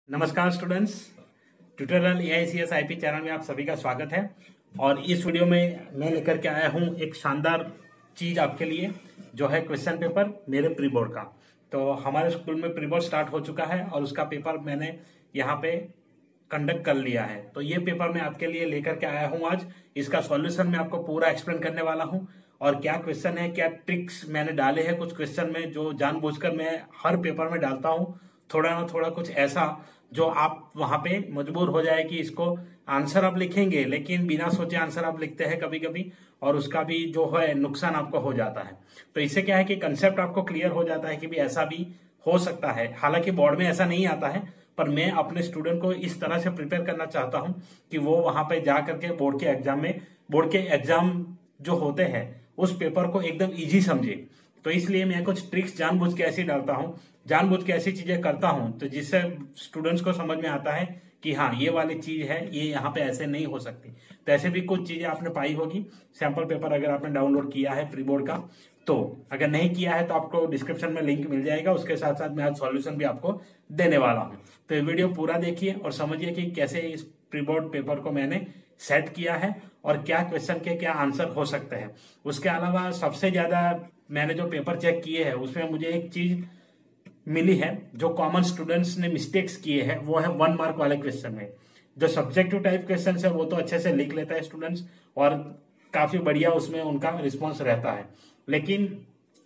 नमस्कार students, tutorial एआईसीएस IP channel में आप सभी का स्वागत है। और इस वीडियो में मैं लेकर के आया हूं एक शानदार चीज आपके लिए, जो है क्वेश्चन पेपर मेरे प्री बोर्ड का। तो हमारे स्कूल में प्री बोर्ड स्टार्ट हो चुका है और उसका पेपर मैंने यहाँ पे कंडक्ट कर लिया है। तो ये पेपर मैं आपके लिए लेकर के आया हूँ आज। इसका सॉल्यूशन मैं आपको पूरा एक्सप्लेन करने वाला हूँ और क्या क्वेश्चन है, क्या ट्रिक्स मैंने डाले हैं कुछ क्वेश्चन में, जो जानबूझकर मैं हर पेपर में डालता हूँ। थोड़ा ना थोड़ा कुछ ऐसा जो आप वहां पे मजबूर हो जाए कि इसको आंसर आप लिखेंगे, लेकिन बिना सोचे आंसर आप लिखते हैं कभी कभी, और उसका भी जो है नुकसान आपको हो जाता है। तो इससे क्या है कि कंसेप्ट आपको क्लियर हो जाता है कि भी ऐसा भी हो सकता है। हालांकि बोर्ड में ऐसा नहीं आता है, पर मैं अपने स्टूडेंट को इस तरह से प्रिपेयर करना चाहता हूं कि वो वहां पे जा करके बोर्ड के एग्जाम जो होते हैं उस पेपर को एकदम इजी समझे। तो इसलिए मैं कुछ ट्रिक्स जानबूझ के ऐसे डालता हूं, जानबूझ के ऐसी चीजें करता हूं, तो जिससे स्टूडेंट्स को समझ में आता है कि हाँ, ये वाली चीज है, ये यहाँ पे ऐसे नहीं हो सकती। तो ऐसे भी कुछ चीजें आपने पाई होगी। सैंपल पेपर अगर आपने डाउनलोड किया है प्री बोर्ड का, तो अगर नहीं किया है तो आपको डिस्क्रिप्शन में लिंक मिल जाएगा। उसके साथ साथ मैं आज सॉल्यूशन भी आपको देने वाला हूँ। तो ये वीडियो पूरा देखिए और समझिए कि कैसे इस प्री बोर्ड पेपर को मैंने सेट किया है और क्या क्वेश्चन के क्या आंसर हो सकते हैं। उसके अलावा सबसे ज्यादा मैंने जो पेपर चेक किए हैं उसमें मुझे एक चीज मिली है, जो कॉमन स्टूडेंट्स ने मिस्टेक्स किए हैं, वो है 1 मार्क वाले क्वेश्चन में। जो सब्जेक्टिव टाइप क्वेश्चन है वो तो अच्छे से लिख लेता है स्टूडेंट्स और काफी बढ़िया उसमें उनका रिस्पॉन्स रहता है, लेकिन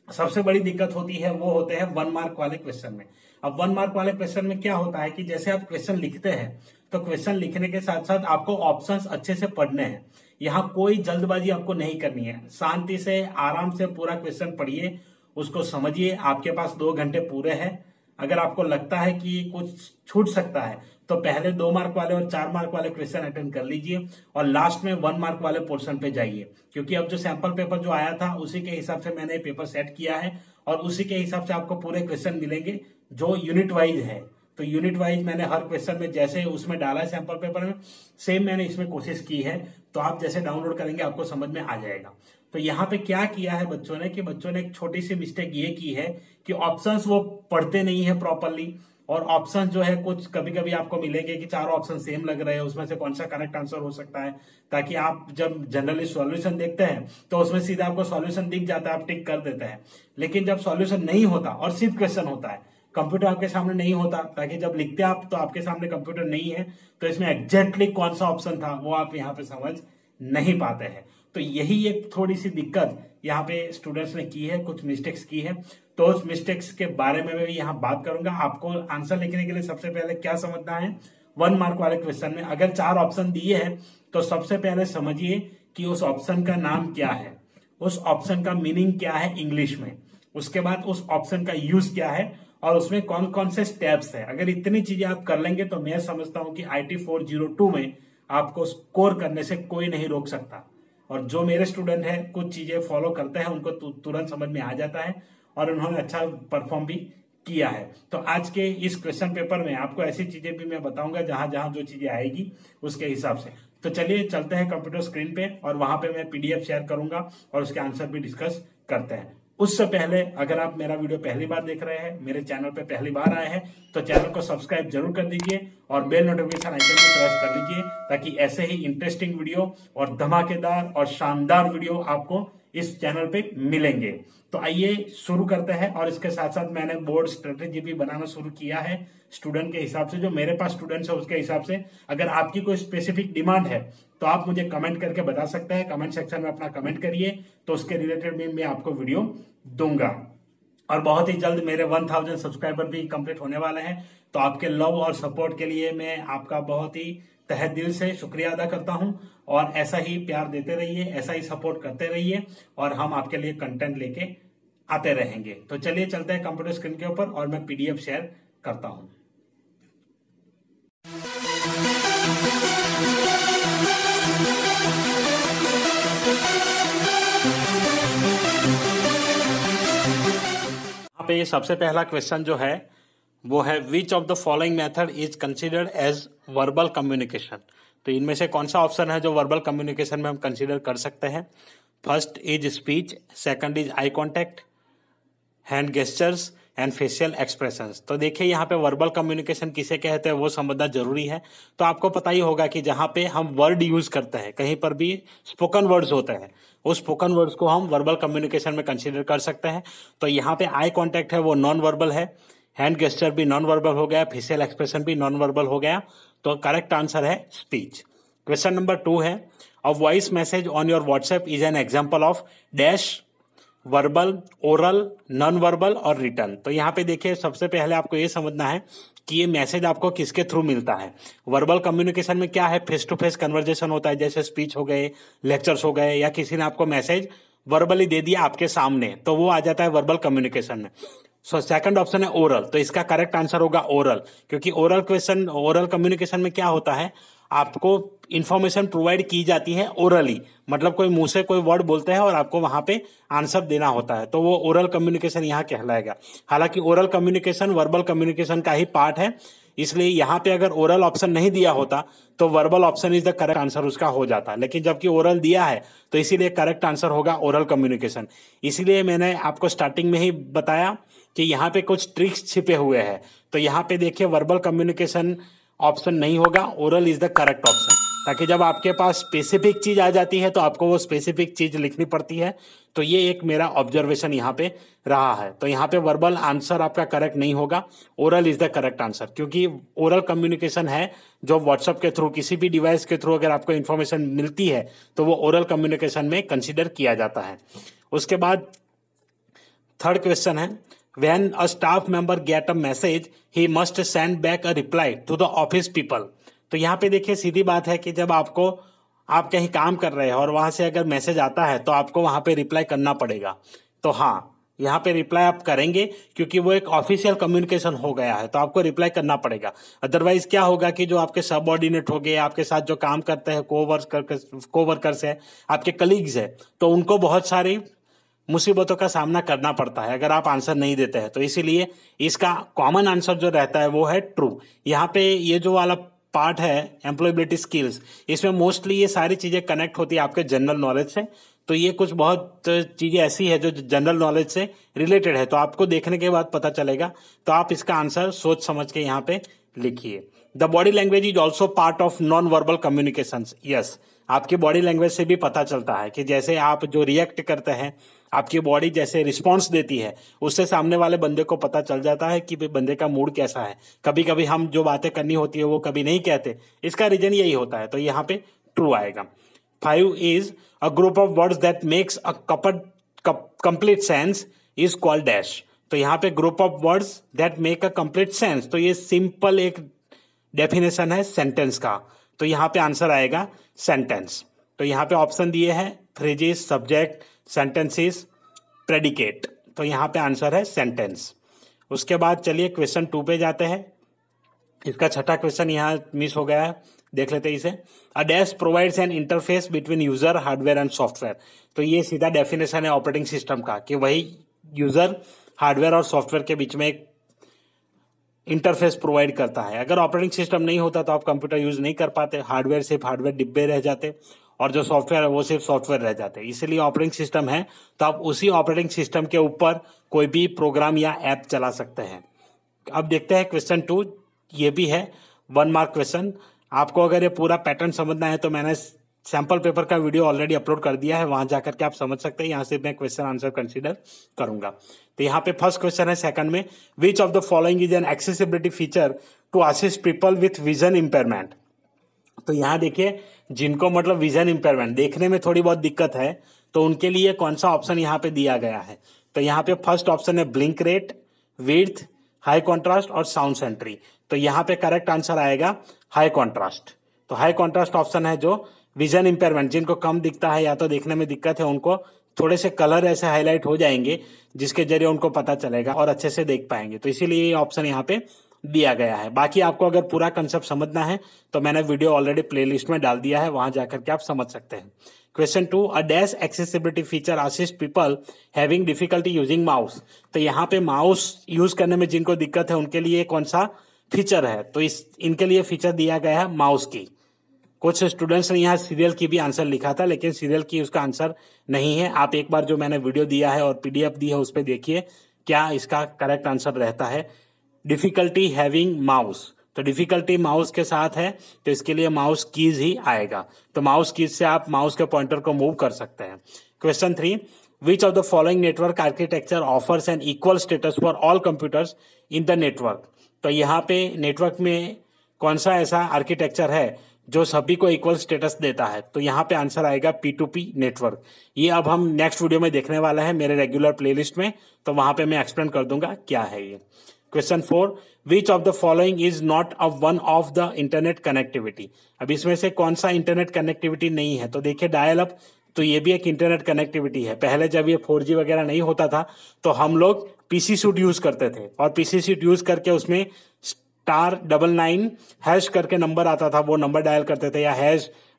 सबसे बड़ी दिक्कत होती है वो होते हैं 1 मार्क वाले क्वेश्चन में। अब 1 मार्क वाले क्वेश्चन में क्या होता है कि जैसे आप क्वेश्चन लिखते हैं तो क्वेश्चन लिखने के साथ साथ आपको ऑप्शंस अच्छे से पढ़ने हैं। यहाँ कोई जल्दबाजी आपको नहीं करनी है, शांति से आराम से पूरा क्वेश्चन पढ़िए, उसको समझिए। आपके पास 2 घंटे पूरे हैं। अगर आपको लगता है कि कुछ छूट सकता है तो पहले 2 मार्क वाले और 4 मार्क वाले क्वेश्चन अटेंड कर लीजिए और लास्ट में 1 मार्क वाले पोर्शन पे जाइए, क्योंकि अब जो सैंपल पेपर जो आया था उसी के हिसाब से मैंने पेपर सेट किया है और उसी के हिसाब से आपको पूरे क्वेश्चन मिलेंगे जो यूनिट वाइज है। तो यूनिट वाइज मैंने हर क्वेश्चन में जैसे उसमें डाला है सैंपल पेपर में, सेम मैंने इसमें कोशिश की है। तो आप जैसे डाउनलोड करेंगे आपको समझ में आ जाएगा। तो यहाँ पे क्या किया है बच्चों ने कि बच्चों ने एक छोटी सी मिस्टेक ये की है कि ऑप्शंस वो पढ़ते नहीं है प्रॉपरली। और ऑप्शन जो है कुछ कभी कभी आपको मिलेंगे कि 4 ऑप्शन सेम लग रहे हैं, उसमें से कौन सा करेक्ट आंसर हो सकता है, ताकि आप जब जनरली सॉल्यूशन देखते हैं तो उसमें सीधा आपको सॉल्यूशन दिख जाता है, आप टिक कर देते हैं। लेकिन जब सॉल्यूशन नहीं होता और सिर्फ क्वेश्चन होता है, कंप्यूटर आपके सामने नहीं होता, ताकि जब लिखते आप तो आपके सामने कंप्यूटर नहीं है, तो इसमें एग्जैक्टली कौन सा ऑप्शन था वो आप यहाँ पे समझ नहीं पाते हैं। तो यही एक थोड़ी सी दिक्कत यहाँ पे स्टूडेंट्स ने की है, कुछ मिस्टेक्स की है। तो उस मिस्टेक्स के बारे में मैं यहाँ बात करूंगा। आपको आंसर लिखने के लिए सबसे पहले क्या समझना है, 1 मार्क वाले क्वेश्चन में अगर 4 ऑप्शन दिए हैं तो सबसे पहले समझिए कि उस ऑप्शन का नाम क्या है, उस ऑप्शन का मीनिंग क्या है इंग्लिश में, उसके बाद उस ऑप्शन का यूज क्या है और उसमें कौन कौन से स्टेप्स है। अगर इतनी चीजें आप कर लेंगे तो मैं समझता हूं कि IT 402 में आपको स्कोर करने से कोई नहीं रोक सकता। और जो मेरे स्टूडेंट है कुछ चीजें फॉलो करते हैं, उनको तुरंत समझ में आ जाता है और उन्होंने अच्छा परफॉर्म भी किया है। तो आज के इस क्वेश्चन पेपर में आपको ऐसी चीजें भी मैं बताऊंगा जहां जहां जो चीजें आएगी उसके हिसाब से। तो चलिए चलते हैं कंप्यूटर स्क्रीन पे और वहां पे मैं PDF शेयर करूंगा और उसके आंसर भी डिस्कस करते हैं। उससे पहले अगर आप मेरा वीडियो पहली बार देख रहे हैं, मेरे चैनल पे पहली बार आए हैं, तो चैनल को सब्सक्राइब जरूर कर दीजिए और बेल नोटिफिकेशन आइकन भी प्रेस कर लीजिए, ताकि ऐसे ही इंटरेस्टिंग वीडियो और धमाकेदार और शानदार वीडियो आपको इस चैनल पे मिलेंगे। तो आइए शुरू करते हैं। और इसके साथ साथ मैंने बोर्ड स्ट्रेटेजी भी बनाना शुरू किया है स्टूडेंट के हिसाब से, जो मेरे पास स्टूडेंट्स है उसके हिसाब से। अगर आपकी कोई स्पेसिफिक डिमांड है तो आप मुझे कमेंट करके बता सकते हैं, कमेंट सेक्शन में अपना कमेंट करिए, तो उसके रिलेटेड भी मैं आपको वीडियो दूंगा। और बहुत ही जल्द मेरे 1000 सब्सक्राइबर भी कंप्लीट होने वाले हैं। तो आपके लव और सपोर्ट के लिए मैं आपका बहुत ही तहे दिल से शुक्रिया अदा करता हूं और ऐसा ही प्यार देते रहिए, ऐसा ही सपोर्ट करते रहिए और हम आपके लिए कंटेंट लेके आते रहेंगे। तो चलिए चलते हैं कंप्यूटर स्क्रीन के ऊपर और मैं PDF शेयर करता हूं। यहाँ पे सबसे पहला क्वेश्चन जो है वो है, which of the following method is considered as verbal communication. तो इनमें से कौन सा ऑप्शन है जो वर्बल कम्युनिकेशन में हम कंसिडर कर सकते हैं। First is speech, second is eye contact, hand gestures and facial expressions. तो देखिए यहाँ पे वर्बल कम्युनिकेशन किसे कहते हैं वो समझना जरूरी है। तो आपको पता ही होगा कि जहाँ पे हम वर्ड यूज करते हैं, कहीं पर भी स्पोकन वर्ड्स होते हैं, उस स्पोकन वर्ड्स को हम वर्बल कम्युनिकेशन में कंसीडर कर सकते हैं। तो यहाँ पे आई कॉन्टेक्ट है वो नॉन वर्बल है, हैंड गेस्चर भी नॉन वर्बल हो गया, फेशियल एक्सप्रेशन भी नॉन वर्बल हो गया। तो करेक्ट आंसर है स्पीच। क्वेश्चन नंबर 2 है, a voice message on your WhatsApp is an example of dash verbal, oral, non verbal और रिटर्न। तो यहाँ पे देखिए सबसे पहले आपको ये समझना है कि ये मैसेज आपको किसके थ्रू मिलता है। वर्बल कम्युनिकेशन में क्या है, फेस टू फेस कन्वर्जेशन होता है, जैसे स्पीच हो गए, लेक्चर्स हो गए, या किसी ने आपको मैसेज वर्बली दे दिया आपके सामने, तो वो आ जाता है वर्बल कम्युनिकेशन में। सो सेकंड ऑप्शन है ओरल। तो इसका करेक्ट आंसर होगा ओरल, क्योंकि ओरल कम्युनिकेशन में क्या होता है, आपको इंफॉर्मेशन प्रोवाइड की जाती है ओरली, मतलब कोई मुंह से कोई वर्ड बोलते हैं और आपको वहां पे आंसर देना होता है, तो वो ओरल कम्युनिकेशन यहाँ कहलाएगा। हालांकि ओरल कम्युनिकेशन वर्बल कम्युनिकेशन का ही पार्ट है, इसलिए यहाँ पे अगर ओरल ऑप्शन नहीं दिया होता तो verbal option is the correct answer उसका हो जाता, लेकिन जबकि ओरल दिया है तो इसीलिए करेक्ट आंसर होगा ओरल कम्युनिकेशन। इसीलिए मैंने आपको स्टार्टिंग में ही बताया कि यहाँ पे कुछ ट्रिक्स छिपे हुए हैं। तो यहाँ पे देखिए वर्बल कम्युनिकेशन ऑप्शन नहीं होगा, oral is the correct option, ताकि जब आपके पास स्पेसिफिक चीज आ जाती है तो आपको वो स्पेसिफिक चीज लिखनी पड़ती है। तो ये एक मेरा ऑब्जर्वेशन यहाँ पे रहा है। तो यहाँ पे वर्बल आंसर आपका करेक्ट नहीं होगा, oral is the correct answer, क्योंकि ओरल कम्युनिकेशन है जो व्हाट्सएप के थ्रू, किसी भी डिवाइस के थ्रू अगर आपको इंफॉर्मेशन मिलती है तो वो ओरल कम्युनिकेशन में कंसिडर किया जाता है। उसके बाद थर्ड क्वेश्चन है, when a staff member get a message he must send back a reply to the office people। तो यहाँ पे देखिए सीधी बात है कि जब आप कहीं काम कर रहे हैं और वहां से अगर मैसेज आता है तो आपको वहां पे रिप्लाई करना पड़ेगा। तो हाँ, यहाँ पे रिप्लाई आप करेंगे क्योंकि वो एक ऑफिशियल कम्युनिकेशन हो गया है, तो आपको रिप्लाई करना पड़ेगा। अदरवाइज क्या होगा कि जो आपके सबऑर्डिनेट हो गए, आपके साथ जो काम करते हैं, कोवर्कर्स है, आपके कलीग्स है, तो उनको बहुत सारी मुसीबतों का सामना करना पड़ता है अगर आप आंसर नहीं देते हैं। तो इसीलिए इसका कॉमन आंसर जो रहता है वो है ट्रू। यहाँ पे ये जो वाला पार्ट है एम्प्लॉयबिलिटी स्किल्स, इसमें मोस्टली ये सारी चीजें कनेक्ट होती है आपके जनरल नॉलेज से। तो ये कुछ बहुत चीजें ऐसी है जो जनरल नॉलेज से रिलेटेड है, तो आपको देखने के बाद पता चलेगा। तो आप इसका आंसर सोच समझ के यहाँ पे लिखिए। The body language is also part of non verbal communication. Yes, आपकी बॉडी लैंग्वेज से भी पता चलता है कि जैसे आप जो रिएक्ट करते हैं, आपकी बॉडी जैसे रिस्पॉन्स देती है, उससे सामने वाले बंदे को पता चल जाता है कि बंदे का मूड कैसा है। कभी कभी हम जो बातें करनी होती है वो कभी नहीं कहते, इसका रीजन यही होता है। तो यहाँ पे ट्रू आएगा। 5 is a group of words that makes a complete sense is called dash. तो यहाँ पे group of words that make a complete sense, तो ये सिंपल एक डेफिनेशन है सेंटेंस का। तो यहाँ पे आंसर आएगा सेंटेंस। तो यहाँ पे ऑप्शन दिए हैं फ्रेजेस, सब्जेक्ट, सेंटेंसेस, प्रेडिकेट। तो यहाँ पे आंसर है सेंटेंस। उसके बाद चलिए क्वेश्चन 2 पे जाते हैं। इसका छठा क्वेश्चन यहाँ मिस हो गया है, देख लेते हैं इसे। A dash provides an interface between user, hardware and software. तो ये सीधा डेफिनेशन है ऑपरेटिंग सिस्टम का कि वही यूजर, हार्डवेयर और सॉफ्टवेयर के बीच में एक इंटरफेस प्रोवाइड करता है। अगर ऑपरेटिंग सिस्टम नहीं होता तो आप कंप्यूटर यूज नहीं कर पाते, हार्डवेयर सिर्फ हार्डवेयर डिब्बे रह जाते और जो सॉफ्टवेयर है वो सिर्फ सॉफ्टवेयर रह जाते। इसलिए ऑपरेटिंग सिस्टम है तो आप उसी ऑपरेटिंग सिस्टम के ऊपर कोई भी प्रोग्राम या ऐप चला सकते हैं। अब देखते हैं क्वेश्चन 2, ये भी है 1 मार्क क्वेश्चन। आपको अगर ये पूरा पैटर्न समझना है तो मैंने सैंपल पेपर का वीडियो ऑलरेडी अपलोड कर दिया है, वहां जाकर के आप समझ सकते हैं। यहाँ से मैं क्वेश्चन आंसर कंसीडर करूंगा। तो यहाँ पे फर्स्ट क्वेश्चन है सेकंड में, which of the following is an accessibility feature to assist people with vision impairment. तो यहाँ देखिए, जिनको मतलब विजन इम्पेयरमेंट, देखने में थोड़ी बहुत दिक्कत है, तो उनके लिए कौन सा ऑप्शन यहाँ पे दिया गया है। तो यहाँ पे फर्स्ट ऑप्शन है blink rate, width, high contrast और साउंड सेंट्री। तो यहाँ पे करेक्ट आंसर आएगा हाई कॉन्ट्रास्ट। तो हाई कॉन्ट्रास्ट ऑप्शन है जो विजन इम्पेयरमेंट, जिनको कम दिखता है या तो देखने में दिक्कत है, उनको थोड़े से कलर ऐसे हाईलाइट हो जाएंगे जिसके जरिए उनको पता चलेगा और अच्छे से देख पाएंगे। तो इसीलिए ये ऑप्शन यहाँ पे दिया गया है। बाकी आपको अगर पूरा कंसेप्ट समझना है तो मैंने वीडियो ऑलरेडी प्लेलिस्ट में डाल दिया है, वहां जाकर के आप समझ सकते हैं। Question 2, a dash accessibility feature assist people having difficulty using mouse. तो यहाँ पे माउस यूज करने में जिनको दिक्कत है उनके लिए कौन सा फीचर है। तो इनके लिए फीचर दिया गया है माउस की। कुछ स्टूडेंट्स ने यहाँ सीरियल की भी आंसर लिखा था, लेकिन सीरियल की उसका आंसर नहीं है। आप एक बार जो मैंने वीडियो दिया है और पीडीएफ दी है उस पर देखिए, क्या इसका करेक्ट आंसर रहता है? डिफिकल्टी हैविंग माउस, तो डिफिकल्टी माउस के साथ है तो इसके लिए माउस कीज ही आएगा। तो माउस कीज से आप माउस के पॉइंटर को मूव कर सकते हैं। Question 3, which of the following network architecture offers an equal status for all computers in the network? तो यहाँ पे नेटवर्क में कौन सा ऐसा आर्किटेक्चर है जो सभी को इक्वल स्टेटस देता है? तो यहाँ पे आंसर आएगा P2P नेटवर्क। ये अब हम नेक्स्ट वीडियो में देखने वाला है मेरे रेगुलर प्लेलिस्ट में, तो वहां पे मैं एक्सप्लेन कर दूंगा क्या है ये। Question 4, which of the following is not a one of the internet connectivity? अब इसमें से कौन सा इंटरनेट कनेक्टिविटी नहीं है? तो देखिए डायल अप, तो ये भी एक इंटरनेट कनेक्टिविटी है। पहले जब ये 4G वगैरह नहीं होता था तो हम लोग पीसी सूट यूज करते थे, और पीसी सूट यूज करके उसमें *99# करके नंबर आता था, वो नंबर डायल करते थे, या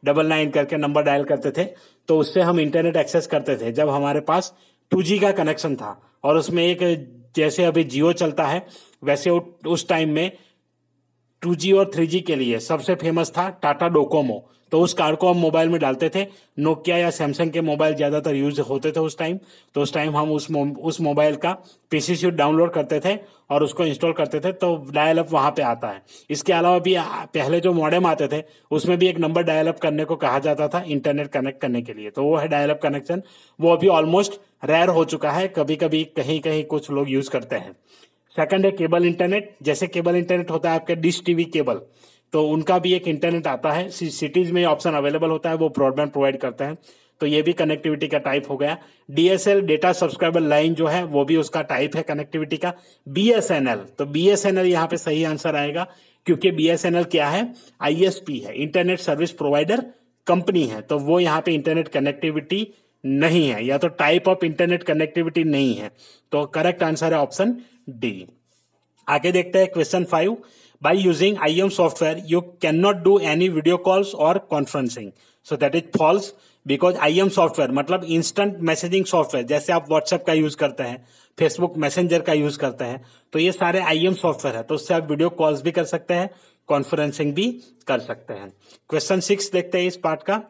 #99 करके नंबर डायल करते थे, तो उससे हम इंटरनेट एक्सेस करते थे जब हमारे पास 2G का कनेक्शन था। और उसमें एक, जैसे अभी जियो चलता है वैसे उस टाइम में 2G और 3G के लिए सबसे फेमस था टाटा डोकोमो। तो उस कार्ड को हम मोबाइल में डालते थे। नोकिया या सैमसंग के मोबाइल ज्यादातर यूज होते थे उस टाइम, तो उस टाइम हम उस मोबाइल का पीसी सूट डाउनलोड करते थे और उसको इंस्टॉल करते थे, तो डायल अप वहां पे आता है। इसके अलावा भी पहले जो मॉडेम आते थे उसमें भी एक नंबर डायल अप करने को कहा जाता था इंटरनेट कनेक्ट करने के लिए, तो वो है डायल अप कनेक्शन। वो अभी ऑलमोस्ट रेयर हो चुका है, कभी कभी कहीं कहीं कुछ लोग यूज करते हैं। सेकंड है केबल इंटरनेट। जैसे केबल इंटरनेट होता है आपके डिश टीवी केबल, तो उनका भी एक इंटरनेट आता है। सिटीज में ऑप्शन अवेलेबल होता है, वो ब्रॉडबैंड प्रोवाइड करते हैं, तो ये भी कनेक्टिविटी का टाइप हो गया। डीएसएल डेटा सब्सक्राइबर लाइन जो है वो भी उसका टाइप है कनेक्टिविटी का। बीएसएनएल, तो बीएसएनएल यहाँ पे सही आंसर आएगा, क्योंकि बीएसएनएल क्या है? आईएसपी है, इंटरनेट सर्विस प्रोवाइडर कंपनी है, तो वो यहाँ पे इंटरनेट कनेक्टिविटी नहीं है, या तो टाइप ऑफ इंटरनेट कनेक्टिविटी नहीं है। तो करेक्ट आंसर है ऑप्शन डी। आगे देखते हैं question 5, by using IM software you can not do any video calls और conferencing, so that is false, because IM software मतलब इंस्टेंट मैसेजिंग सॉफ्टवेयर। जैसे आप व्हाट्सएप का यूज करते हैं, फेसबुक मैसेंजर का यूज करते हैं, तो ये सारे IM सॉफ्टवेयर है, तो उससे आप वीडियो कॉल्स भी कर सकते हैं, कॉन्फ्रेंसिंग भी कर सकते हैं। क्वेश्चन 6 देखते हैं इस पार्ट का।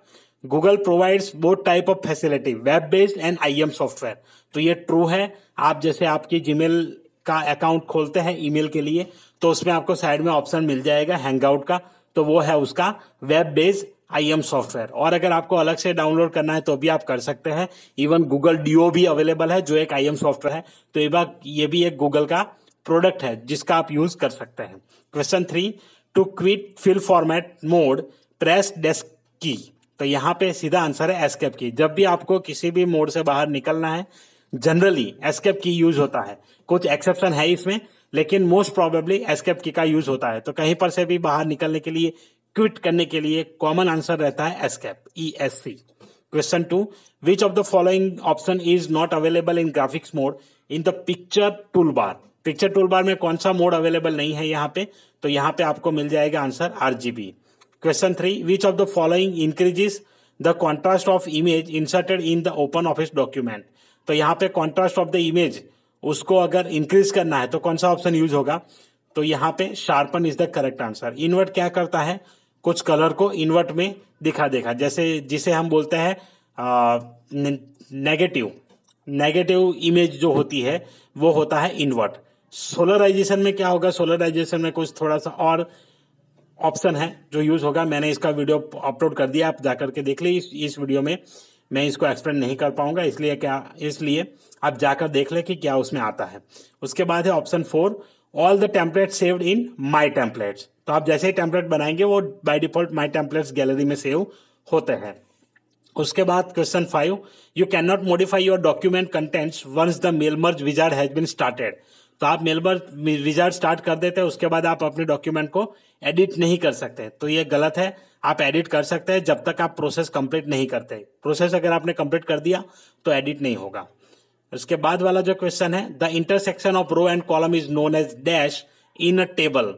Google provides both type of facility, web based and IM software. तो ये ट्रू है। आप जैसे आपकी जीमेल का अकाउंट खोलते हैं ईमेल के लिए, तो उसमें आपको साइड में ऑप्शन मिल जाएगा हैंगआउट का, तो वो है उसका वेब बेस्ड IM सॉफ्टवेयर। और अगर आपको अलग से डाउनलोड करना है तो भी आप कर सकते हैं। इवन गूगल डीओ भी अवेलेबल है जो एक IM सॉफ्टवेयर है, तो ये भी एक गूगल का प्रोडक्ट है जिसका आप यूज कर सकते हैं। Question 3, to quit fill format mode press desk key. तो यहाँ पे सीधा आंसर है एस्केप की। जब भी आपको किसी भी मोड से बाहर निकलना है, जनरली एस्केप की यूज होता है। कुछ एक्सेप्शन है इसमें, लेकिन मोस्ट प्रोबेबली एस्केप की का यूज होता है। तो कहीं पर से भी बाहर निकलने के लिए, क्विट करने के लिए कॉमन आंसर रहता है escape, ESC। Question 2, which of the following option is not available in graphics mode in the picture tool bar? Picture tool bar में कौन सा मोड अवेलेबल नहीं है यहाँ पे? तो यहाँ पे आपको मिल जाएगा answer RGB। Question 3, which of the following increases the contrast of image inserted in the open office document? तो यहाँ पे कॉन्ट्रास्ट ऑफ द इमेज, उसको अगर इंक्रीज करना है तो कौन सा ऑप्शन यूज होगा? तो यहाँ पे sharpen is the correct answer. Invert क्या करता है? कुछ कलर को इन्वर्ट में दिखा देगा, जैसे जिसे हम बोलते हैं नेगेटिव इमेज जो होती है वो होता है इन्वर्ट। सोलराइजेशन में क्या होगा? सोलराइजेशन में कुछ थोड़ा सा और ऑप्शन है जो यूज होगा। मैंने इसका वीडियो अपलोड कर दिया, आप जाकर के देख लीजिए। इस वीडियो में मैं इसको एक्सप्लेन नहीं कर पाऊंगा, इसलिए आप जाकर देख ले कि क्या उसमें आता है। उसके बाद है option 4, all the templates saved in my templates. तो आप जैसे ही टेम्पलेट बनाएंगे वो by default my templates gallery में सेव होते हैं। उसके बाद question 5, you can not modify your document contents once the mail merge wizard has been started. तो आप मेल मर्ज विजार्ड स्टार्ट कर देते हैं, उसके बाद आप अपने डॉक्यूमेंट को एडिट नहीं कर सकते। तो ये गलत है। आप एडिट कर सकते हैं जब तक आप प्रोसेस कंप्लीट नहीं करते। प्रोसेस अगर आपने कंप्लीट कर दिया तो एडिट नहीं होगा। उसके बाद वाला जो क्वेश्चन है, the intersection of row and column is known as dash in a table.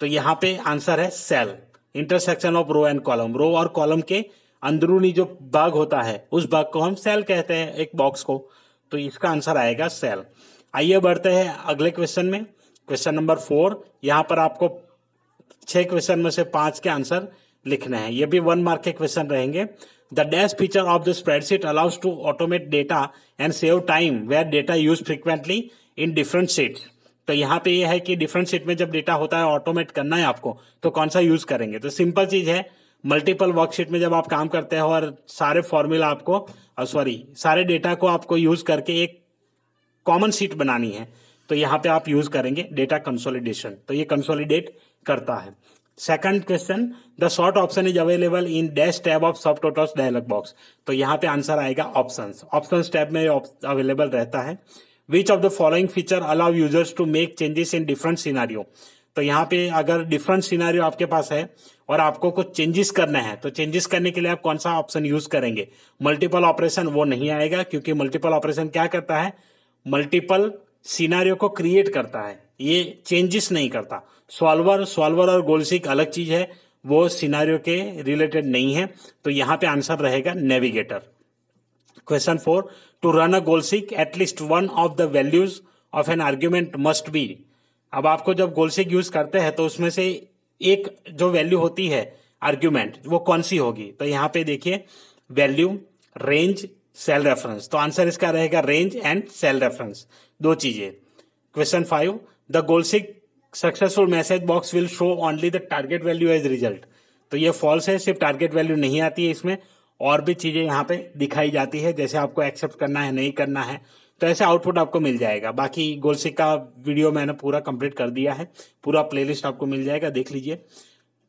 तो यहाँ पे आंसर है cell. Intersection of row and column, row और कॉलम के अंदरूनी जो भाग होता है उस भाग को हम सेल कहते हैं, एक बॉक्स को। तो इसका आंसर आएगा सेल। आइए बढ़ते हैं अगले क्वेश्चन में। क्वेश्चन नंबर 4, यहाँ पर आपको 6 क्वेश्चन में से 5 के आंसर लिखने हैं, ये भी 1 मार्क के क्वेश्चन रहेंगे। The dash feature of the spreadsheet allows to automate data and save time where data use frequently in different sheets. तो यहाँ पे ये है कि डिफरेंट शीट में जब डेटा होता है ऑटोमेट करना है आपको, तो कौन सा यूज करेंगे। तो सिंपल चीज है, मल्टीपल वर्कशीट में जब आप काम करते हो और सारे फॉर्मूला आपको सारे डेटा को आपको यूज करके एक कॉमन शीट बनानी है, तो यहाँ पे आप यूज करेंगे डेटा कंसोलिडेशन। तो ये कंसोलिडेट करता है। Second question, the short option is available in dash tab of सब टोटल्स डायलॉग बॉक्स। तो यहाँ पे आंसर आएगा ऑप्शंस टैब में अवेलेबल रहता है। Which of the following feature allow users to make changes in different scenario. तो यहाँ पे अगर डिफरेंट सिनारियो आपके पास है और आपको कुछ चेंजेस करना है, तो चेंजेस करने के लिए आप कौन सा ऑप्शन यूज करेंगे। मल्टीपल ऑपरेशन वो नहीं आएगा, क्योंकि मल्टीपल ऑपरेशन क्या करता है, मल्टीपल सिनारियो को क्रिएट करता है, ये चेंजेस नहीं करता। सॉल्वर और गोलसीक अलग चीज है, वो सिनारियो के रिलेटेड नहीं है। तो यहाँ पे आंसर रहेगा navigator. Question 4, to run a goal seek at least one of the values of an argument must be. अब आपको जब गोलसीक यूज करते हैं तो उसमें से एक जो वैल्यू होती है आर्ग्यूमेंट, वो कौन सी होगी। तो यहाँ पे देखिए, वैल्यू, रेंज, सेल रेफरेंस। तो आंसर इसका रहेगा रेंज एंड सेल रेफरेंस, दो चीजें। Question 5, the goal seek successful message box will show only the target value as result. तो ये फॉल्स है, सिर्फ टारगेट वैल्यू नहीं आती है इसमें, और भी चीजें यहाँ पे दिखाई जाती है, जैसे आपको एक्सेप्ट करना है, नहीं करना है, तो ऐसे आउटपुट आपको मिल जाएगा। बाकी गोलसीक का वीडियो मैंने पूरा कंप्लीट कर दिया है, पूरा प्लेलिस्ट आपको मिल जाएगा, देख लीजिए।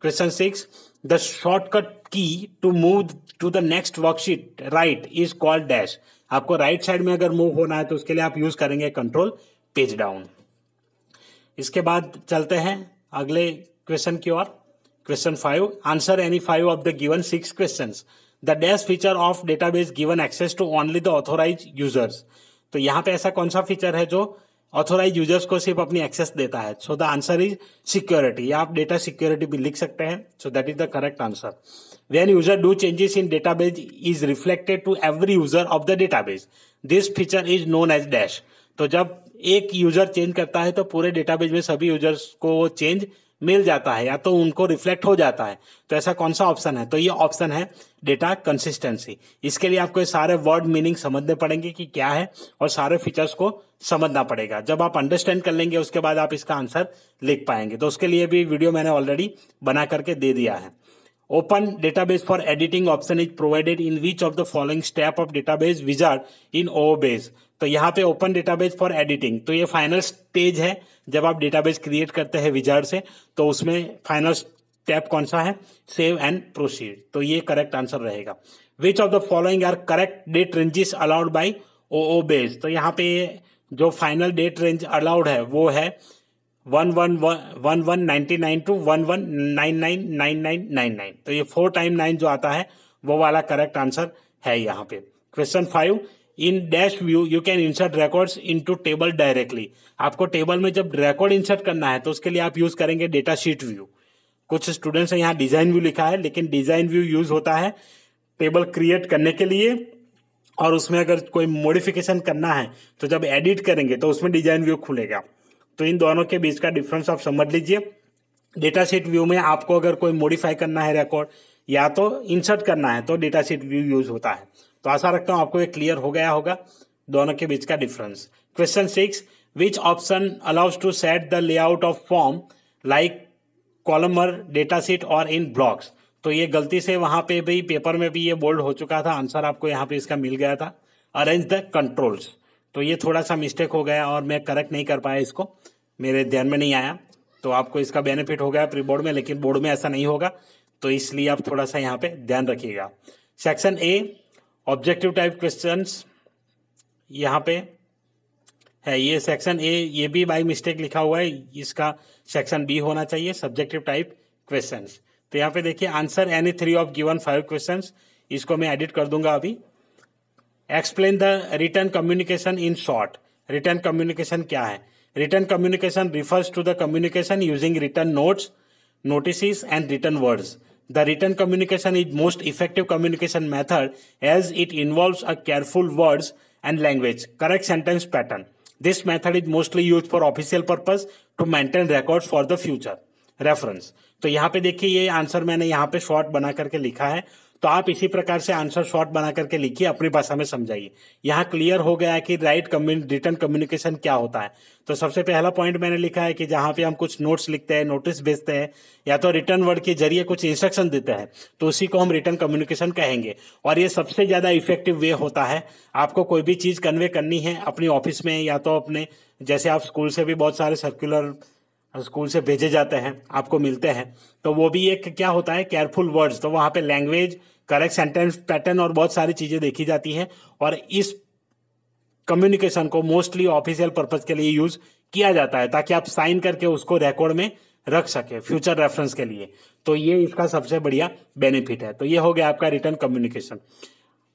Question 6, the shortcut key to move to the next worksheet right is called dash. आपको राइट साइड में अगर मूव होना है तो उसके लिए आप यूज करेंगे कंट्रोल पेज डाउन। इसके बाद चलते हैं अगले क्वेश्चन की ओर। Question 5, answer any 5 of the given 6 questions. The dash feature of database given access to only the authorise users. तो यहाँ पे ऐसा कौन सा फीचर है जो ऑथोराइज यूजर्स को सिर्फ अपनी एक्सेस देता है। So the answer is security, या आप डेटा सिक्योरिटी भी लिख सकते हैं। So that is the correct answer. When user do changes in database is reflected to every user of the database, this feature is known as dash. तो जब एक user change करता है तो पूरे डेटाबेस में सभी यूजर्स को चेंज मिल जाता है, या तो उनको रिफ्लेक्ट हो जाता है। तो ऐसा कौन सा ऑप्शन है, तो ये ऑप्शन है डेटा कंसिस्टेंसी। इसके लिए आपको ये सारे वर्ड मीनिंग समझने पड़ेंगे कि क्या है, और सारे फीचर्स को समझना पड़ेगा। जब आप अंडरस्टैंड कर लेंगे उसके बाद आप इसका आंसर लिख पाएंगे। तो उसके लिए भी वीडियो मैंने ऑलरेडी बना करके दे दिया है। Open database for editing option is provided in which of the following step of database wizard in ओबेस। तो यहाँ पे ओपन डेटाबेस फॉर एडिटिंग, तो ये फाइनल स्टेज है जब आप डेटाबेस क्रिएट करते हैं विजार्ड से, तो उसमें फाइनल स्टेप कौन सा है, सेव एंड प्रोसीड। तो ये करेक्ट आंसर रहेगा। Which of the following are correct date ranges allowed by ओबेस। तो यहाँ पे जो फाइनल डेट रेंज अलाउड है वो है 1199 टू 11999999। तो ये 4 टाइम 9 जो आता है वो वाला करेक्ट आंसर है यहाँ पे। Question 5, in dash view you can insert records into table directly. आपको टेबल में जब रिकॉर्ड इंसर्ट करना है तो उसके लिए आप यूज करेंगे डेटा शीट व्यू। कुछ स्टूडेंट्स ने यहाँ डिजाइन व्यू लिखा है, लेकिन डिजाइन व्यू यूज होता है टेबल क्रिएट करने के लिए, और उसमें अगर कोई मॉडिफिकेशन करना है तो जब एडिट करेंगे तो उसमें डिजाइन व्यू खुलेगा। तो इन दोनों के बीच का डिफरेंस आप समझ लीजिए। डेटा शीट व्यू में आपको अगर कोई मॉडिफाई करना है रिकॉर्ड या तो इंसर्ट करना है तो डेटा शीट व्यू यूज होता है। तो आशा रखता हूं आपको ये क्लियर हो गया होगा दोनों के बीच का difference. Question 6, which option allows to set the layout of form like columnar, data sheet और इन ब्लॉक्स। तो ये गलती से वहां पे भी पेपर में भी ये बोल्ड हो चुका था, आंसर आपको यहाँ पे इसका मिल गया था अरेंज द कंट्रोल्स। तो ये थोड़ा सा मिस्टेक हो गया और मैं करेक्ट नहीं कर पाया, इसको मेरे ध्यान में नहीं आया। तो आपको इसका बेनिफिट हो गया प्री बोर्ड में, लेकिन बोर्ड में ऐसा नहीं होगा, तो इसलिए आप थोड़ा सा यहाँ पे ध्यान रखिएगा। Section A, objective type questions यहाँ पे है। ये सेक्शन ए, ये भी बाय मिस्टेक लिखा हुआ है, इसका सेक्शन बी होना चाहिए, सब्जेक्टिव टाइप क्वेश्चंस। तो यहाँ पे देखिए, answer any 3 of given 5 questions. इसको मैं एडिट कर दूंगा अभी। Explain the written communication in short. Written communication क्या है? Written communication refers to the communication using written notes, notices and written words. The written communication is most effective communication method as it involves a careful words and language, correct sentence pattern. This method is mostly used for official purpose to maintain records for the future. Reference. तो यहाँ पे देखिए ये answer मैंने यहाँ पे short बना करके लिखा है, तो आप इसी प्रकार से आंसर शॉर्ट बना करके लिखिए, अपनी भाषा में समझाइए। यहाँ क्लियर हो गया है कि रिटन कम्युनिकेशन क्या होता है। तो सबसे पहला पॉइंट मैंने लिखा है कि जहाँ पे हम कुछ नोट्स लिखते हैं, नोटिस भेजते हैं, या तो रिटर्न वर्ड के जरिए कुछ इंस्ट्रक्शन देते हैं, तो उसी को हम रिटर्न कम्युनिकेशन कहेंगे। और ये सबसे ज्यादा इफेक्टिव वे होता है। आपको कोई भी चीज कन्वे करनी है अपनी ऑफिस में, या तो अपने, जैसे आप स्कूल से भी बहुत सारे सर्कुलर स्कूल से भेजे जाते हैं, आपको मिलते हैं, तो वो भी एक क्या होता है, केयरफुल वर्ड्स। तो वहां पे लैंग्वेज, करेक्ट सेंटेंस पैटर्न और बहुत सारी चीजें देखी जाती हैं। और इस कम्युनिकेशन को मोस्टली ऑफिशियल पर्पज के लिए यूज किया जाता है, ताकि आप साइन करके उसको रिकॉर्ड में रख सके फ्यूचर रेफरेंस के लिए। तो ये इसका सबसे बढ़िया बेनिफिट है। तो ये हो गया आपका return communication.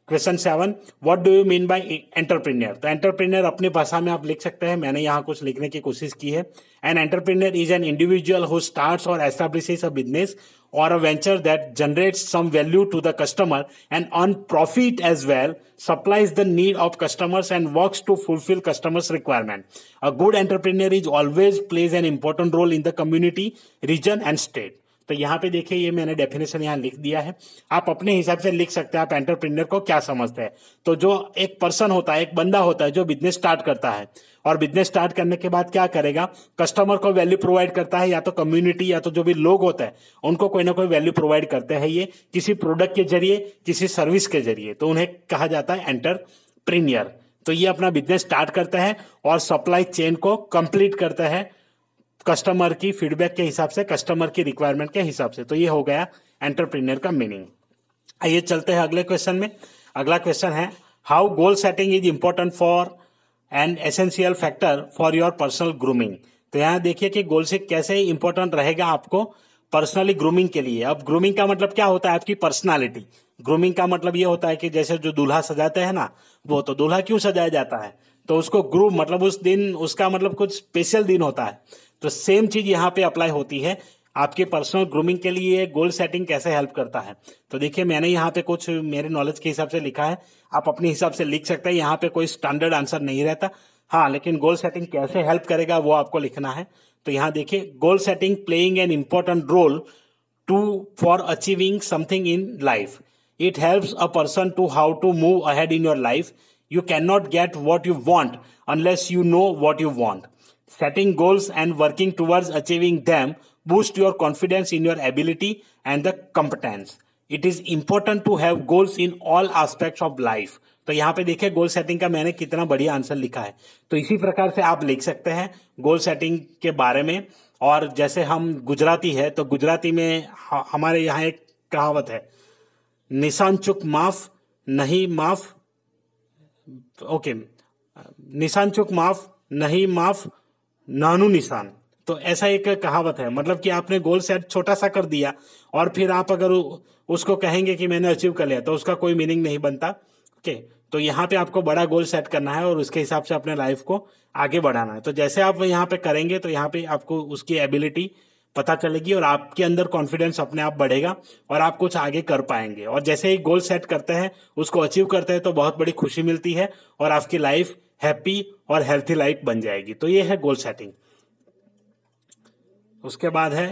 Question 7, what do you mean by entrepreneur? तो एंटरप्रेन्योर अपनी भाषा में आप लिख सकते हैं, मैंने यहाँ कुछ लिखने की कोशिश की है। An entrepreneur is an individual who starts और establishes a business or a venture that generates some value to the customer and earn profit as well, supplies the need of customers and works to fulfill customers' requirement. A good entrepreneur is always plays an important role in the community, region and state. तो यहाँ पे देखिए ये मैंने definition यहाँ लिख दिया है, आप अपने हिसाब से लिख सकते हैं आप एंटरप्रेन्योर को क्या समझते हैं। तो जो एक पर्सन होता है, एक बंदा होता है जो बिजनेस स्टार्ट करता है, और बिजनेस स्टार्ट करने के बाद क्या करेगा, कस्टमर को वैल्यू प्रोवाइड करता है, या तो कम्युनिटी या तो जो भी लोग होते हैं उनको कोई ना कोई वैल्यू प्रोवाइड करते हैं, ये किसी प्रोडक्ट के जरिए, किसी सर्विस के जरिए, तो उन्हें कहा जाता है एंटरप्रेन्योर। तो ये अपना बिजनेस स्टार्ट करते हैं और सप्लाई चेन को कंप्लीट करते हैं कस्टमर की फीडबैक के हिसाब से, कस्टमर की रिक्वायरमेंट के हिसाब से। तो ये हो गया एंटरप्रेन्योर का मीनिंग। आइए चलते हैं अगले क्वेश्चन में। अगला क्वेश्चन है, how goal setting is important for an essential factor for your personal grooming? तो यहाँ देखिए कि गोल से कैसे इंपॉर्टेंट रहेगा आपको पर्सनली ग्रूमिंग के लिए। अब ग्रूमिंग का मतलब क्या होता है, आपकी पर्सनालिटी। ग्रूमिंग का मतलब ये होता है कि जैसे जो दूल्हा सजाते हैं ना, वो तो दूल्हा क्यों सजाया जाता है, तो उसको ग्रूम मतलब उस दिन उसका मतलब कुछ स्पेशल दिन होता है। तो सेम चीज यहाँ पे अप्लाई होती है आपके पर्सनल ग्रूमिंग के लिए। गोल सेटिंग कैसे हेल्प करता है, तो देखिए मैंने यहाँ पे कुछ मेरे नॉलेज के हिसाब से लिखा है, आप अपने हिसाब से लिख सकते हैं। यहाँ पे कोई स्टैंडर्ड आंसर नहीं रहता, हाँ, लेकिन गोल सेटिंग कैसे हेल्प करेगा वो आपको लिखना है। तो यहाँ देखिए, goal setting playing an important role to for achieving something in life. It helps a person to how to move ahead in your life. You can not get what you want unless you know what you want. Setting goals and working towards achieving them boost your confidence in your ability and the competence. It is important to have goals in all aspects of life. तो यहाँ पे देखिए goal setting का मैंने कितना बढ़िया answer लिखा है। तो इसी प्रकार से आप लिख सकते हैं गोल सेटिंग के बारे में। और जैसे हम गुजराती है, तो गुजराती में हमारे यहाँ एक कहावत है, निशान चुक माफ नहीं माफ, ओके, निशान चुक माफ नहीं माफ नानू निशान। तो ऐसा एक कहावत है, मतलब कि आपने गोल सेट छोटा सा कर दिया और फिर आप अगर उसको कहेंगे कि मैंने अचीव कर लिया, तो उसका कोई मीनिंग नहीं बनता। ओके, तो यहाँ पे आपको बड़ा गोल सेट करना है और उसके हिसाब से अपने लाइफ को आगे बढ़ाना है। तो जैसे आप यहाँ पे करेंगे तो यहाँ पे आपको उसकी एबिलिटी पता चलेगी और आपके अंदर कॉन्फिडेंस अपने आप बढ़ेगा और आप कुछ आगे कर पाएंगे। और जैसे ही गोल सेट करते हैं, उसको अचीव करते हैं, तो बहुत बड़ी खुशी मिलती है और आपकी लाइफ हैप्पी और हेल्थी लाइफ बन जाएगी। तो ये है गोल सेटिंग। उसके बाद है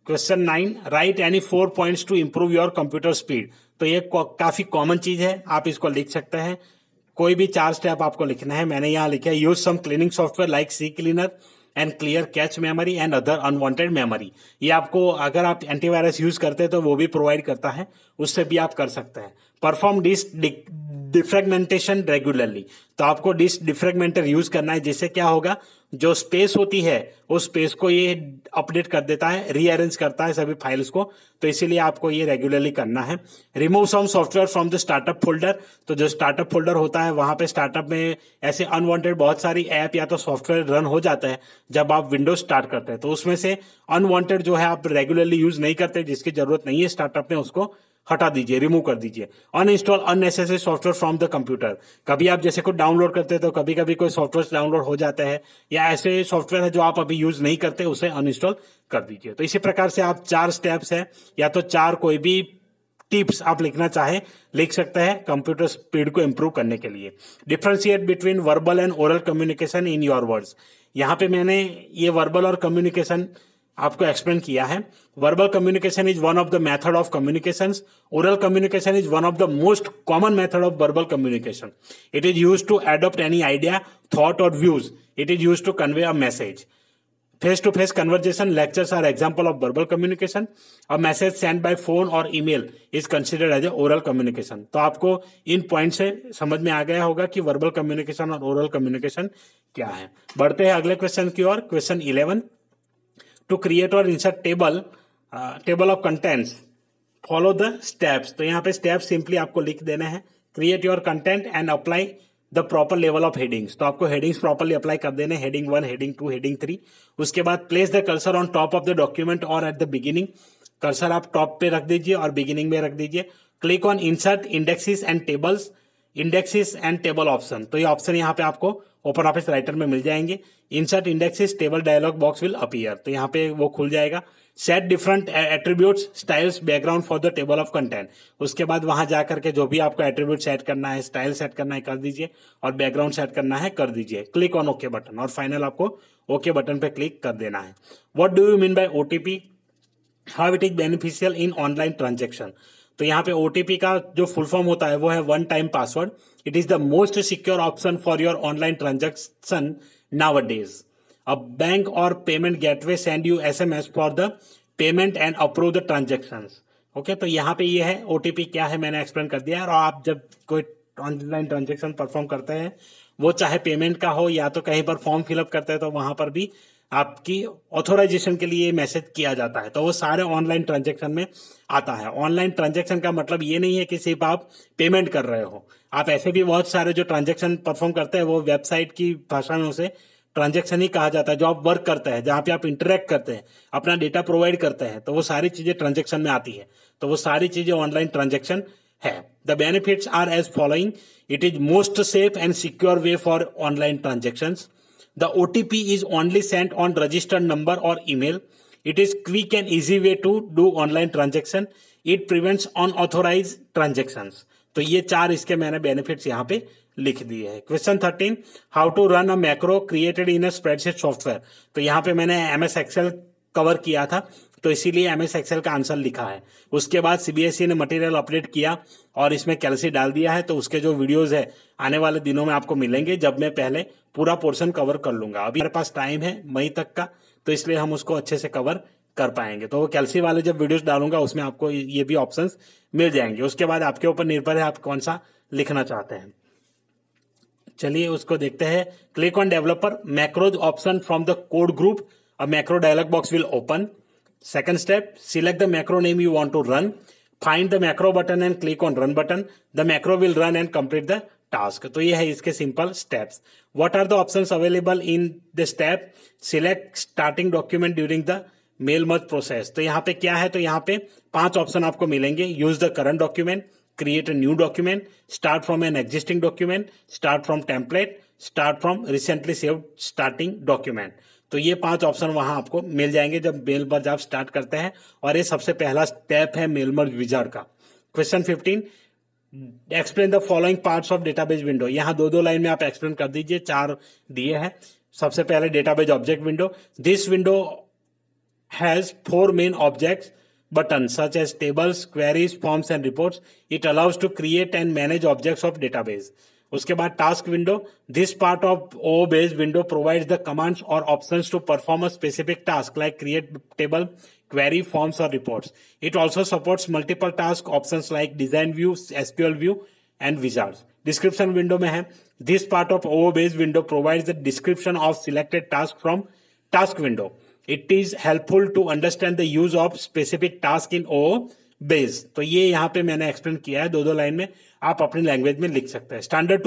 question 9, write any 4 points to improve your computer speed. तो ये काफी कॉमन चीज है, आप इसको लिख सकते हैं। कोई भी 4 स्टेप आपको लिखना है, मैंने यहाँ लिखा है, use some cleaning software like C cleaner and clear cache memory and other unwanted memory. ये आपको अगर आप एंटीवायरस यूज करते हैं तो वो भी प्रोवाइड करता है, उससे भी आप कर सकते हैं। Perform defragmentation regularly. तो आपको डिफ्रेगमेंटर यूज करना है, जिससे क्या होगा, जो स्पेस होती है उस स्पेस को ये अपडेट कर देता है, रीअरेंज करता है सभी फाइल्स को। तो इसीलिए आपको ये रेगुलरली करना है। Remove some software from the startup folder. तो जो स्टार्टअप फोल्डर होता है वहां पे स्टार्टअप में ऐसे अनवांटेड बहुत सारी ऐप या तो सॉफ्टवेयर रन हो जाता है जब आप विंडोज स्टार्ट करते हैं। तो उसमें से अनवांटेड जो है आप रेगुलरली यूज नहीं करते, जिसकी जरूरत नहीं है स्टार्टअप में, उसको हटा दीजिए, रिमूव कर दीजिए। Uninstall unnecessary software from the computer. कभी आप जैसे कोई डाउनलोड करते हैं तो कभी कभी कोई सॉफ्टवेयर डाउनलोड हो जाते हैं, या ऐसे सॉफ्टवेयर है जो आप अभी यूज नहीं करते, उसे अनइंस्टॉल कर दीजिए। तो इसी प्रकार से आप 4 स्टेप्स है, या तो 4 कोई भी टिप्स आप लिखना चाहे लिख सकते हैं कंप्यूटर स्पीड को इंप्रूव करने के लिए। Differentiate between verbal and oral communication in your words. यहाँ पे मैंने ये वर्बल और कम्युनिकेशन आपको एक्सप्लेन किया है। Verbal communication is one of the method of communication. Oral communication is one of the most common method of verbal communication. It is use to adopt any idea, thought और views. It is use to convey a message. Face to face conversation lectures are example of verbal communication. A message send by phone और email is considered as a oral communication. तो आपको इन point से समझ में आ गया होगा कि verbal communication और ओरल कम्युनिकेशन क्या है। बढ़ते हैं अगले क्वेश्चन की ओर। क्वेश्चन 11, टू क्रिएट और insert table of contents follow the steps. तो यहाँ पे स्टेप्स सिंपली आपको लिख देने हैं। Create your content and apply the proper level of headings. तो आपको हेडिंग्स प्रॉपरली अप्लाई कर देने, हेडिंग 1, हेडिंग 2, हेडिंग 3। उसके बाद place the cursor on top of the document और एट द बिगिनिंग। कर्सर आप टॉप पे रख दीजिए और बिगिनिंग में रख दीजिए। Click on insert indexes and tables, indexes and table option. तो ये ऑप्शन यहाँ पे आपको ओपन ऑफिस राइटर में मिल जाएंगे। Insert indexes table dialog box will appear. तो यहाँ पे वो खुल जाएगा। Set different attributes, styles, background for the table of content. उसके बाद वहां जाकर के जो भी आपको एट्रीब्यूट सेट करना है, स्टाइल सेट करना है कर दीजिए और बैकग्राउंड सेट करना है कर दीजिए। क्लिक ऑन ओके बटन और फाइनल आपको ओके बटन पे क्लिक कर देना है। What do you mean by OTP, how it is beneficial in online transaction. तो यहाँ पे ओटीपी का जो फुल फॉर्म होता है वो है one time password. It is the most secure option for your online transaction nowadays. A bank or payment gateway send you SMS for the payment and approve the transactions. Okay तो यहाँ पे ये है OTP क्या है मैंने explain कर दिया है। और आप जब कोई ऑनलाइन ट्रांजेक्शन परफॉर्म करते हैं, वो चाहे पेमेंट का हो या तो कहीं पर फॉर्म फिलअप करते हैं, तो वहां पर भी आपकी ऑथोराइजेशन के लिए मैसेज किया जाता है। तो वो सारे ऑनलाइन ट्रांजेक्शन में आता है। ऑनलाइन ट्रांजेक्शन का मतलब ये नहीं है कि सिर्फ आप पेमेंट कर रहे हो, आप ऐसे भी बहुत सारे जो ट्रांजेक्शन परफॉर्म करते हैं वो वेबसाइट की भाषा में उसे ट्रांजेक्शन ही कहा जाता है। जो आप वर्क करते हैं, जहां पे आप इंटरेक्ट करते हैं, अपना डेटा प्रोवाइड करते हैं, तो वो सारी चीजें ट्रांजेक्शन में आती है। तो वो सारी चीजें ऑनलाइन ट्रांजेक्शन है। The benefits are as following. It is most safe and secure way for online transactions. The OTP is only sent on registered number or email. It is quick and easy way to do online transaction. It prevents unauthorized transactions. तो ये 4 इसके मैंने benefits यहाँ पे लिख दिए हैं। Question 13, how to run a macro created in a spreadsheet software. तो यहाँ पे मैंने MS एक्सेल कवर किया था, तो इसीलिए MS एक्सेल का आंसर लिखा है। उसके बाद CBSE ने मटेरियल अपडेट किया और इसमें कैल्सी डाल दिया है। तो उसके जो वीडियोस है आने वाले दिनों में आपको मिलेंगे, जब मैं पहले पूरा पोर्शन कवर कर लूंगा। अभी मेरे पास टाइम है मई तक का, तो इसलिए हम उसको अच्छे से कवर कर पाएंगे। तो वो कैल्सी वाले जब वीडियोस डालूंगा उसमें आपको ये भी ऑप्शंस मिल जाएंगे। उसके बाद आपके ऊपर निर्भर है आप कौन सा लिखना चाहते हैं। चलिए उसको देखते हैं। Click on developer macros option from the code group. A macro dialog box will open. Second step, select the macro name you want to run. Find the macro button and click on run button. The macro will run and complete the task. तो ये है इसके simple steps. What are the options available in the step? Select starting document during the mail merge process. तो यहाँ पे क्या है, तो यहाँ पे 5 ऑप्शन आपको मिलेंगे। Use the current document, create a new document, start from an existing document, start from template, start from recently saved starting document. तो ये 5 ऑप्शन वहां आपको मिल जाएंगे जब मेल मर्ज आप स्टार्ट करते हैं। और ये सबसे पहला स्टेप है मेल मर्ज विजार्ड का। Question 15, explain the following parts of database window. यहाँ 2-2 लाइन में आप एक्सप्लेन कर दीजिए। 4 दिए हैं। सबसे पहले database object window. This window has 4 main objects buttons such as tables, queries, forms and reports. It allows to create and manage objects of database. उसके बाद task window. This part of O base window provides the commands और options to perform a specific task like create table, query, forms और reports. It also supports multiple task options like design view, SQL view and wizards. Description window में है। This part of O base window provides the description of selected task from task window. It is helpful to understand the use of specific task in O base. तो ये यहाँ पे मैंने explain किया है 2-2 line में, आप अपनी लैंग्वेज में लिख सकते हैं। Standard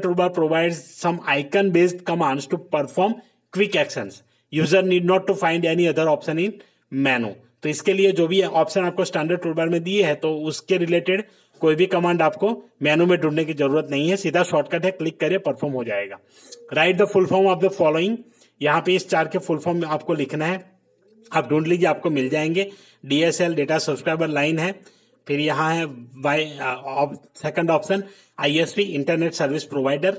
toolbar provides some icon based commands to perform quick actions. User need not to find any other option in menu. तो इसके लिए जो भी ऑप्शन आपको स्टैंडर्ड टूलबार में दिए है, तो उसके रिलेटेड कोई भी कमांड आपको मेनू में ढूंढने की जरूरत नहीं है, सीधा शॉर्टकट है, क्लिक करिए परफॉर्म हो जाएगा। Right the full form of the following. यहाँ पे इस 4 के फुल फॉर्म आपको लिखना है, आप ढूंढ लीजिए आपको मिल जाएंगे। DSL डेटा सब्सक्राइबर लाइन है, फिर यहाँ है second option ISP internet service provider,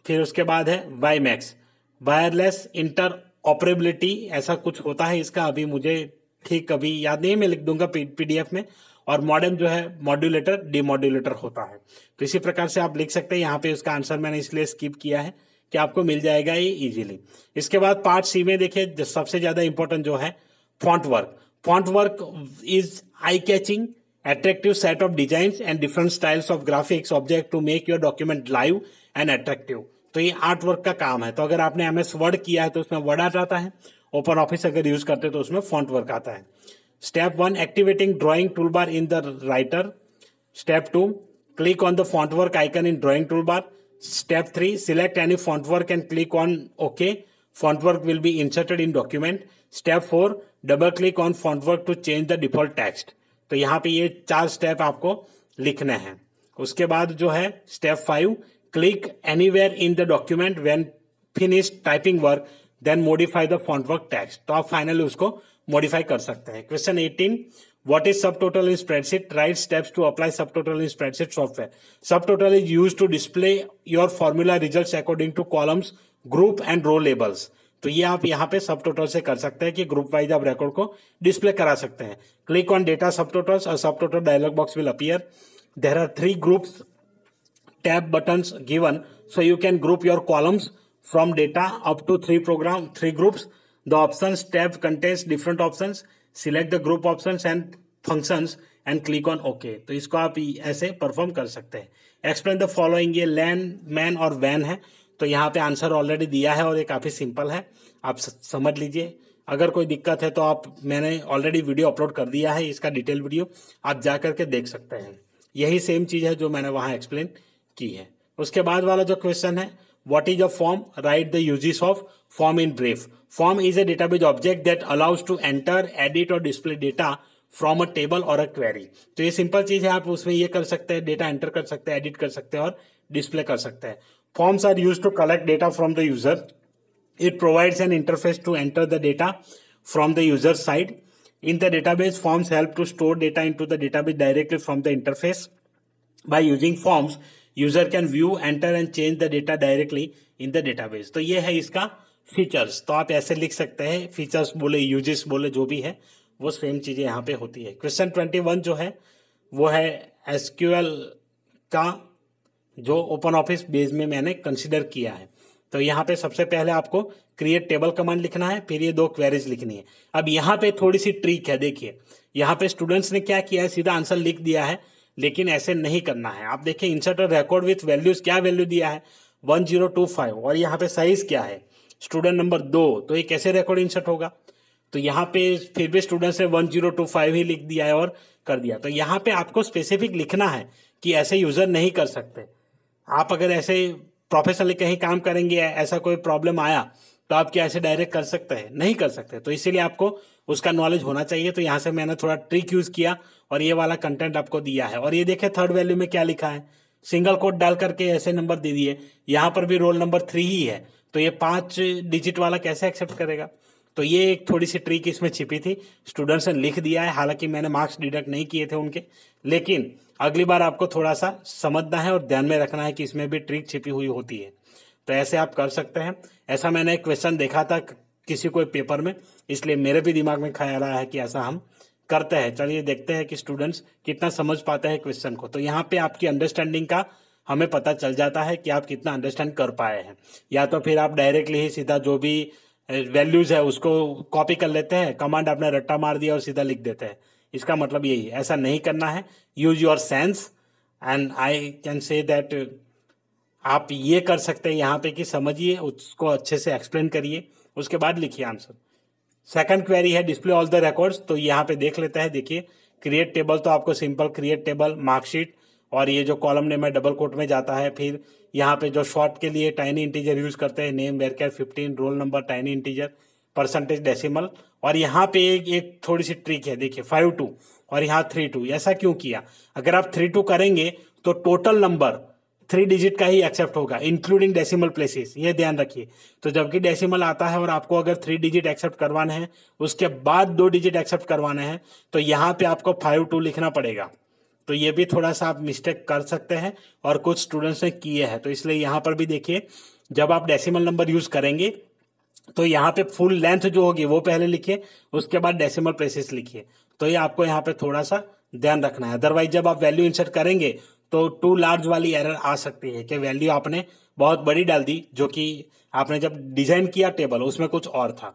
फिर उसके बाद है WiMAX वायरलेस इंटर ऑपरेबिलिटी, ऐसा कुछ होता है इसका, अभी मुझे ठीक अभी याद नहीं, मैं लिख दूंगा PDF में। और मॉडेम जो है मॉड्यूलेटर डीमॉड्यूलेटर होता है। तो इसी प्रकार से आप लिख सकते हैं। यहाँ पे उसका आंसर मैंने इसलिए स्किप किया है कि आपको मिल जाएगा ये इजीली। इसके बाद पार्ट सी में देखिए सबसे ज्यादा इंपॉर्टेंट जो है font work. Font work is eye catching attractive set of designs and different styles of graphics object to make your document live and attractive। तो ये आर्ट वर्क का काम है। तो अगर आपने MS वर्ड किया है तो उसमें वर्ड आ जाता है, ओपन ऑफिस अगर यूज करते तो उसमें फॉन्ट वर्क आता है। Step 1 activating drawing tool bar in the Writer. Step 2 click on the font work icon in drawing tool bar. Step 3 select any font work and click on okay, font work will be inserted in document. Step 4 double click on font work to change the default text. तो यहाँ पे ये 4 step आपको लिखने हैं। उसके बाद जो है step 5 click anywhere in the document when finish typing work then modify the font work text. तो आप फाइनली उसको मॉडिफाई कर सकते हैं। Question 18 what is sub total in spreadsheet, write steps to apply sub total in spreadsheet software. Sub total is used to display your formula results according to columns group and row labels. तो ये आप यहाँ पे सब total से कर सकते हैं कि ग्रुप वाइज आप रिकॉर्ड को डिस्प्ले करा सकते हैं। Click on data sub totals और sub total dialog box will appear. There are 3 groups tab buttons given, so you can group your columns from data up to 3 groups. The options tab contains different options. Select the group options and functions and click on OK। तो इसको आप ऐसे perform कर सकते हैं। Explain the following, ये लैन man और van है। तो यहाँ पे आंसर ऑलरेडी दिया है और ये काफी सिंपल है, आप समझ लीजिए। अगर कोई दिक्कत है तो आप, मैंने ऑलरेडी वीडियो अपलोड कर दिया है, इसका डिटेल वीडियो आप जा करके देख सकते हैं। यही सेम चीज है जो मैंने वहां एक्सप्लेन की है। उसके बाद वाला जो क्वेश्चन है what is a form, write the uses of form in brief. Form is a database object that allows to enter, edit और display data from a table और अ क्वेरी। तो ये सिंपल चीज है, आप उसमें ये कर सकते हैं, डेटा एंटर कर सकते हैं, एडिट कर सकते हैं और डिस्प्ले कर सकते हैं। Forms are used to collect data from the user. It provides an interface to enter the data from the user side. In the database, forms help to store data into the database directly from the interface. By using forms, user can view, enter and change the data directly in the database. तो ये है इसका features. तो आप ऐसे लिख सकते हैं, फीचर्स बोले, यूजेस बोले, जो भी है वो सेम चीजें यहाँ पे होती है। क्वेश्चन 21 जो है वो है SQL का, जो ओपन ऑफिस बेस में मैंने कंसिडर किया है। तो यहाँ पे सबसे पहले आपको क्रिएट टेबल कमांड लिखना है, फिर ये 2 क्वेरीज लिखनी है। अब यहाँ पे थोड़ी सी ट्रिक है, देखिए यहाँ पे स्टूडेंट्स ने क्या किया है, सीधा आंसर लिख दिया है, लेकिन ऐसे नहीं करना है। आप देखिए इंसर्ट रिकॉर्ड विथ वैल्यूज, क्या वैल्यू दिया है 1025 और यहाँ पे साइज क्या है स्टूडेंट नंबर 2। तो ये कैसे रिकॉर्ड इंसर्ट होगा? तो यहाँ पे फिर भी स्टूडेंट्स ने 1025 ही लिख दिया है और कर दिया। तो यहाँ पे आपको स्पेसिफिक लिखना है कि ऐसे यूजर नहीं कर सकते। आप अगर ऐसे प्रोफेशनली कहीं काम करेंगे, ऐसा कोई प्रॉब्लम आया तो आप क्या ऐसे डायरेक्ट कर सकते हैं? नहीं कर सकते। तो इसीलिए आपको उसका नॉलेज होना चाहिए। तो यहाँ से मैंने थोड़ा ट्रिक यूज किया और ये वाला कंटेंट आपको दिया है। और ये देखिए थर्ड वैल्यू में क्या लिखा है, सिंगल कोट डाल करके ऐसे नंबर दे दिए। यहाँ पर भी रोल नंबर 3 ही है, तो ये 5 डिजिट वाला कैसे एक्सेप्ट करेगा? तो ये एक थोड़ी सी ट्रिक इसमें छिपी थी, स्टूडेंट्स ने लिख दिया है। हालांकि मैंने मार्क्स डिडक्ट नहीं किए थे उनके, लेकिन अगली बार आपको थोड़ा सा समझना है और ध्यान में रखना है कि इसमें भी ट्रिक छिपी हुई होती है। तो ऐसे आप कर सकते हैं। ऐसा मैंने एक क्वेश्चन देखा था किसी कोई पेपर में, इसलिए मेरे भी दिमाग में ख्याल आया है कि ऐसा हम करते हैं। चलिए देखते हैं कि स्टूडेंट्स कितना समझ पाते हैं क्वेश्चन को। तो यहाँ पे आपकी अंडरस्टैंडिंग का हमें पता चल जाता है कि आप कितना अंडरस्टैंड कर पाए हैं। या तो फिर आप डायरेक्टली ही सीधा जो भी वैल्यूज है उसको कॉपी कर लेते हैं, कमांड आपने रट्टा मार दिया और सीधा लिख देते हैं। इसका मतलब यही है, ऐसा नहीं करना है। Use your sense and I can say that आप ये कर सकते हैं यहाँ पे कि समझिए, उसको अच्छे से एक्सप्लेन करिए, उसके बाद लिखिए आंसर। सेकंड क्वेरी है डिस्प्ले ऑल द रिकॉर्ड्स। तो यहाँ पे देख लेते हैं। देखिए क्रिएट टेबल, तो आपको सिंपल क्रिएट टेबल, मार्कशीट और ये जो कॉलम नेम है डबल कोट में जाता है। फिर यहाँ पे जो शॉर्ट के लिए टाइनी इंटीजर यूज करते हैं, name, varchar 15, roll number tiny integer, percentage decimal. और यहाँ पे एक थोड़ी सी ट्रिक है, देखिए 52 और यहाँ 32। ऐसा क्यों किया? अगर आप 32 करेंगे तो टोटल नंबर 3 डिजिट का ही एक्सेप्ट होगा, इंक्लूडिंग डेसिमल प्लेसेस, ये ध्यान रखिए। तो जबकि डेसिमल आता है और आपको अगर 3 डिजिट एक्सेप्ट करवाने हैं, उसके बाद 2 डिजिट एक्सेप्ट करवाने हैं, तो यहाँ पे आपको 52 लिखना पड़ेगा। तो ये भी थोड़ा सा आप मिस्टेक कर सकते हैं और कुछ स्टूडेंट्स ने किए हैं। तो इसलिए यहाँ पर भी देखिए, जब आप डेसिमल नंबर यूज करेंगे तो यहाँ पे फुल लेंथ जो होगी वो पहले लिखिए, उसके बाद डेसिमल प्लेसेस लिखिए। तो ये आपको यहाँ पे थोड़ा सा ध्यान रखना है। अदरवाइज जब आप वैल्यू इंसर्ट करेंगे तो टू लार्ज वाली एरर आ सकती है कि वैल्यू आपने बहुत बड़ी डाल दी, जो कि आपने जब डिजाइन किया टेबल उसमें कुछ और था।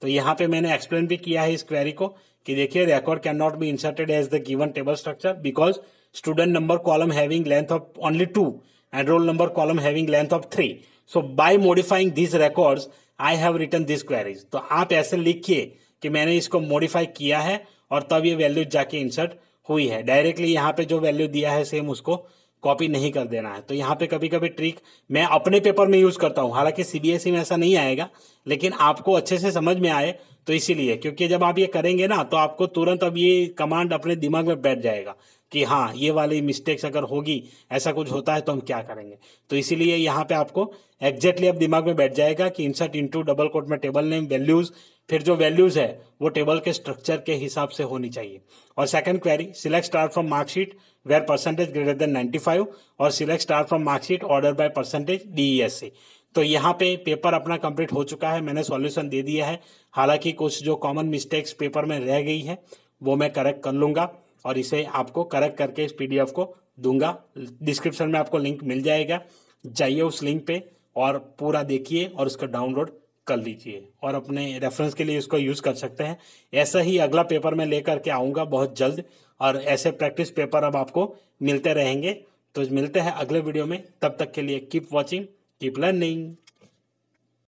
तो यहाँ पे मैंने एक्सप्लेन भी किया है इस क्वेरी को कि देखिए, record can not be inserted as the given table structure because student number column having length of only 2 and roll number column having length of 3। So by modifying this records I have written this queries. तो आप ऐसे लिखिए कि मैंने इसको modify किया है और तब ये वैल्यू जाके इंसर्ट हुई है। डायरेक्टली यहाँ पे जो वैल्यू दिया है सेम उसको कॉपी नहीं कर देना है। तो यहाँ पे कभी कभी ट्रिक मैं अपने पेपर में यूज करता हूँ, हालांकि सीबीएसई में ऐसा नहीं आएगा, लेकिन आपको अच्छे से समझ में आए तो इसीलिए, क्योंकि जब आप ये करेंगे ना तो आपको तुरंत अब ये कमांड अपने दिमाग में बैठ जाएगा कि हाँ, ये वाली मिस्टेक्स अगर होगी, ऐसा कुछ होता है तो हम क्या करेंगे। तो इसीलिए यहाँ पे आपको एग्जैक्टली अब दिमाग में बैठ जाएगा कि इंसर्ट इनटू डबल कोट में टेबल नेम वैल्यूज, फिर जो वैल्यूज है वो टेबल के स्ट्रक्चर के हिसाब से होनी चाहिए। और second query, select star from marksheet where percentage greater than 95 और select star from marksheet order by percentage DESC। तो यहाँ पे पेपर अपना कंप्लीट हो चुका है, मैंने सॉल्यूशन दे दिया है। हालांकि कुछ जो कॉमन मिस्टेक्स पेपर में रह गई है वो मैं करेक्ट कर लूंगा और इसे आपको करेक्ट करके इस PDF को दूंगा। डिस्क्रिप्शन में आपको लिंक मिल जाएगा, जाइए उस लिंक पे और पूरा देखिए और उसका डाउनलोड कर लीजिए और अपने रेफरेंस के लिए इसको यूज कर सकते हैं। ऐसा ही अगला पेपर मैं लेकर के आऊंगा बहुत जल्द और ऐसे प्रैक्टिस पेपर अब आपको मिलते रहेंगे। तो मिलते हैं अगले वीडियो में, तब तक के लिए कीप वॉचिंग, कीप लर्निंग।